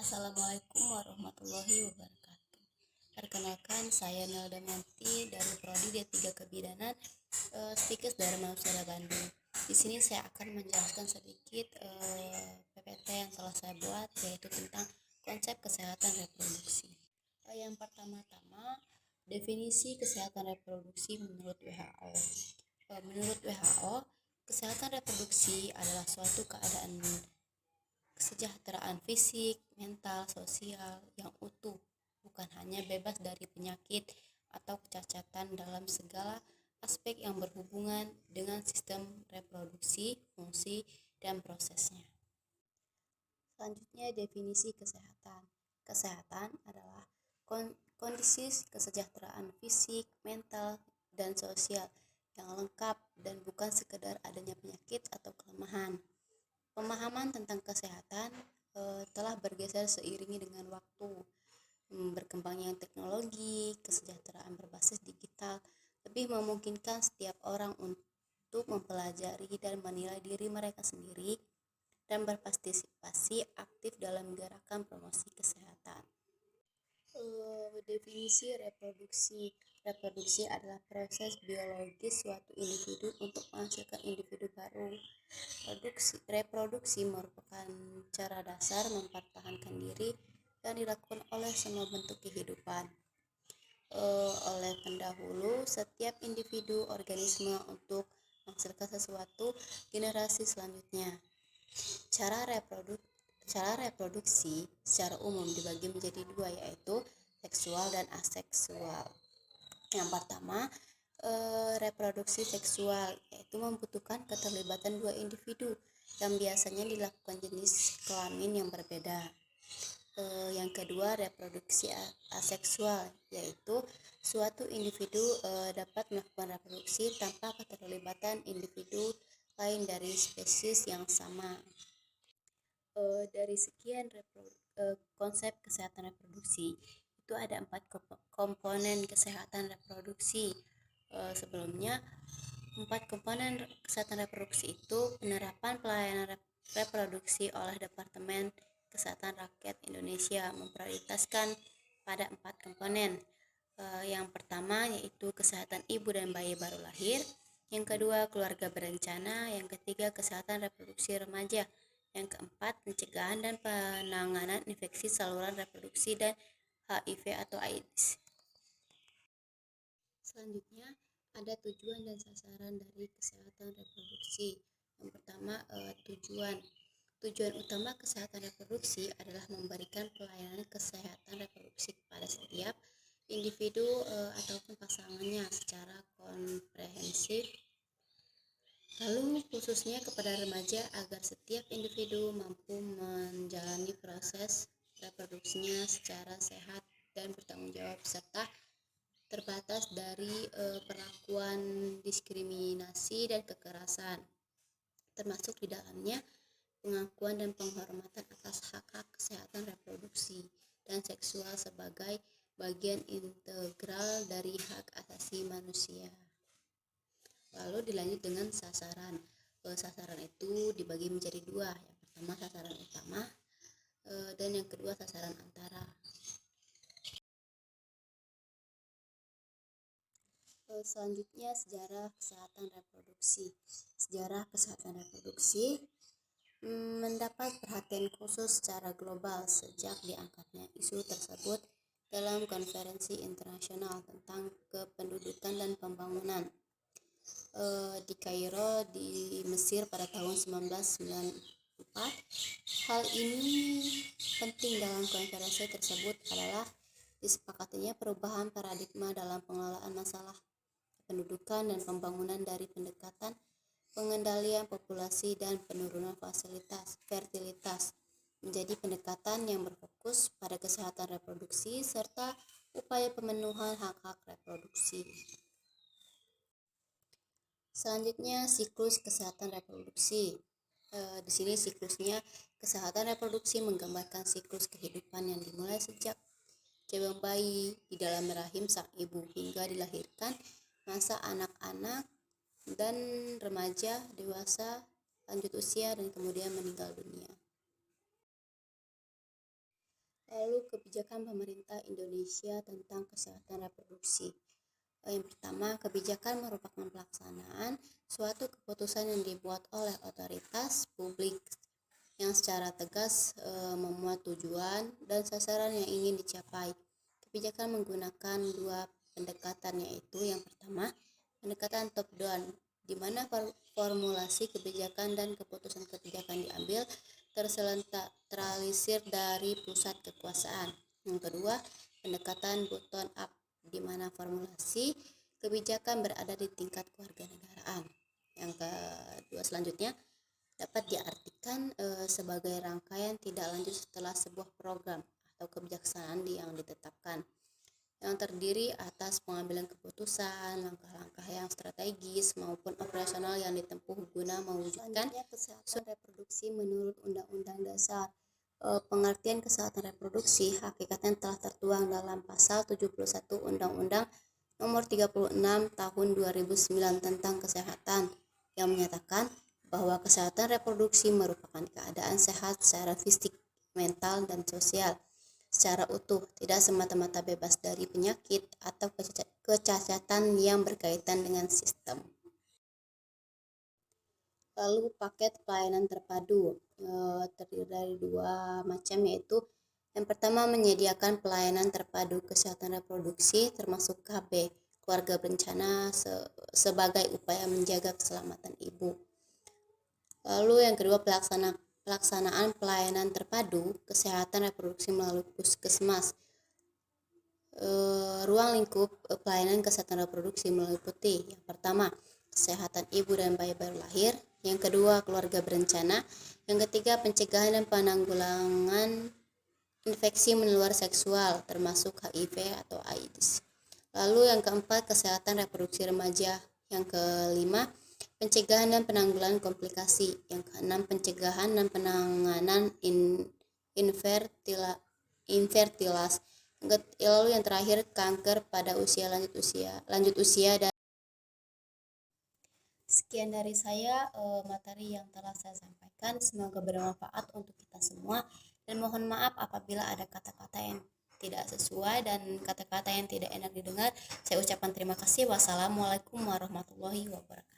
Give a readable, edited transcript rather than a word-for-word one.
Assalamualaikum warahmatullahi wabarakatuh. Perkenalkan, saya Nelda Manti dari Prodi D3 Kebidanan Stikes Dharma Husada Bandung. Di sini saya akan menjelaskan sedikit PPT yang telah saya buat, yaitu tentang konsep kesehatan reproduksi. Yang pertama-tama, definisi kesehatan reproduksi menurut WHO. Menurut WHO, kesehatan reproduksi adalah suatu keadaan kesejahteraan fisik, mental, sosial yang utuh, bukan hanya bebas dari penyakit atau kecacatan dalam segala aspek yang berhubungan dengan sistem reproduksi, fungsi, dan prosesnya. Selanjutnya, definisi kesehatan. Kesehatan adalah kondisi kesejahteraan fisik, mental, dan sosial yang lengkap dan bukan sekedar adanya penyakit atau kelemahan. Pemahaman tentang kesehatan telah bergeser seiringi dengan waktu. Berkembangnya teknologi, kesejahteraan berbasis digital lebih memungkinkan setiap orang untuk mempelajari dan menilai diri mereka sendiri dan berpartisipasi aktif dalam gerakan promosi kesehatan. Definisi reproduksi. Reproduksi adalah proses biologis suatu individu untuk menghasilkan individu baru. Reproduksi merupakan cara dasar mempertahankan diri yang dilakukan oleh semua bentuk kehidupan. Oleh pendahulu, setiap individu organisme untuk menghasilkan sesuatu generasi selanjutnya. Cara reproduksi secara umum dibagi menjadi dua, yaitu seksual dan aseksual. Yang pertama, reproduksi seksual, yaitu membutuhkan keterlibatan dua individu yang biasanya dilakukan jenis kelamin yang berbeda. Yang kedua, reproduksi aseksual, yaitu suatu individu dapat melakukan reproduksi tanpa keterlibatan individu lain dari spesies yang sama. Dari sekian konsep kesehatan reproduksi, itu ada 4 komponen kesehatan reproduksi. Sebelumnya, 4 komponen kesehatan reproduksi itu penerapan pelayanan reproduksi oleh Departemen Kesehatan Rakyat Indonesia memprioritaskan pada 4 komponen. Yang pertama yaitu kesehatan ibu dan bayi baru lahir, yang kedua keluarga berencana, yang ketiga kesehatan reproduksi remaja, yang keempat pencegahan dan penanganan infeksi saluran reproduksi dan HIV atau AIDS. Selanjutnya, ada tujuan dan sasaran dari kesehatan reproduksi. Yang pertama, tujuan utama kesehatan reproduksi adalah memberikan pelayanan kesehatan reproduksi kepada setiap individu ataupun pasangannya secara komprehensif, lalu khususnya kepada remaja agar setiap individu mampu menjalani proses reproduksinya secara sehat dan bertanggung jawab, serta terbatas dari perlakuan diskriminasi dan kekerasan, termasuk di dalamnya pengakuan dan penghormatan atas hak-hak kesehatan reproduksi dan seksual sebagai bagian integral dari hak asasi manusia. Lalu dilanjut dengan sasaran. Sasaran itu dibagi menjadi dua. Yang pertama sasaran utama dan yang kedua sasaran antara. Selanjutnya, sejarah kesehatan reproduksi. Sejarah kesehatan reproduksi mendapat perhatian khusus secara global sejak diangkatnya isu tersebut dalam konferensi internasional tentang kependudukan dan pembangunan di Kairo di Mesir pada tahun 1994. Hal ini penting dalam konferensi tersebut adalah disepakatinya perubahan paradigma dalam pengelolaan masalah pendudukan dan pembangunan dari pendekatan pengendalian populasi dan penurunan fertilitas menjadi pendekatan yang berfokus pada kesehatan reproduksi serta upaya pemenuhan hak-hak reproduksi. Selanjutnya, siklus kesehatan reproduksi. Di sini siklusnya, kesehatan reproduksi menggambarkan siklus kehidupan yang dimulai sejak janin bayi di dalam rahim sang ibu hingga dilahirkan, masa anak-anak dan remaja, dewasa, lanjut usia, dan kemudian meninggal dunia. Lalu kebijakan pemerintah Indonesia tentang kesehatan reproduksi. Yang pertama, kebijakan merupakan pelaksanaan suatu keputusan yang dibuat oleh otoritas publik yang secara tegas memuat tujuan dan sasaran yang ingin dicapai. Kebijakan menggunakan dua pendekatan, yaitu yang pertama, pendekatan top down, di mana formulasi kebijakan dan keputusan kebijakan diambil tersentralisir dari pusat kekuasaan. Yang kedua, pendekatan bottom up, di mana formulasi kebijakan berada di tingkat kewarganegaraan. Yang kedua selanjutnya dapat diartikan sebagai rangkaian tidak lanjut setelah sebuah program atau kebijaksanaan yang ditetapkan, yang terdiri atas pengambilan keputusan, langkah-langkah yang strategis maupun operasional yang ditempuh guna mewujudkan kesehatan reproduksi menurut Undang-Undang Dasar. Pengertian kesehatan reproduksi hakikatnya telah tertuang dalam pasal 71 Undang-Undang Nomor 36 Tahun 2009 tentang Kesehatan, yang menyatakan bahwa kesehatan reproduksi merupakan keadaan sehat secara fisik, mental, dan sosial secara utuh, tidak semata-mata bebas dari penyakit atau kecacatan yang berkaitan dengan sistem. Lalu paket pelayanan terpadu terdiri dari dua macam, yaitu yang pertama menyediakan pelayanan terpadu kesehatan reproduksi termasuk KB, keluarga berencana sebagai upaya menjaga keselamatan ibu. Lalu yang kedua pelaksanaan pelayanan terpadu kesehatan reproduksi melalui puskesmas. Ruang lingkup pelayanan kesehatan reproduksi meliputi yang pertama, kesehatan ibu dan bayi baru lahir, yang kedua, keluarga berencana, yang ketiga, pencegahan dan penanggulangan infeksi menular seksual termasuk HIV atau AIDS. Lalu yang keempat, kesehatan reproduksi remaja, yang kelima, pencegahan dan penanggulangan komplikasi, yang keenam, pencegahan dan penanganan infertilas. Lalu yang terakhir, kanker pada lanjut usia dan sekian dari saya materi yang telah saya sampaikan, semoga bermanfaat untuk kita semua, dan mohon maaf apabila ada kata-kata yang tidak sesuai dan kata-kata yang tidak enak didengar. Saya ucapkan terima kasih. Wassalamualaikum warahmatullahi wabarakatuh.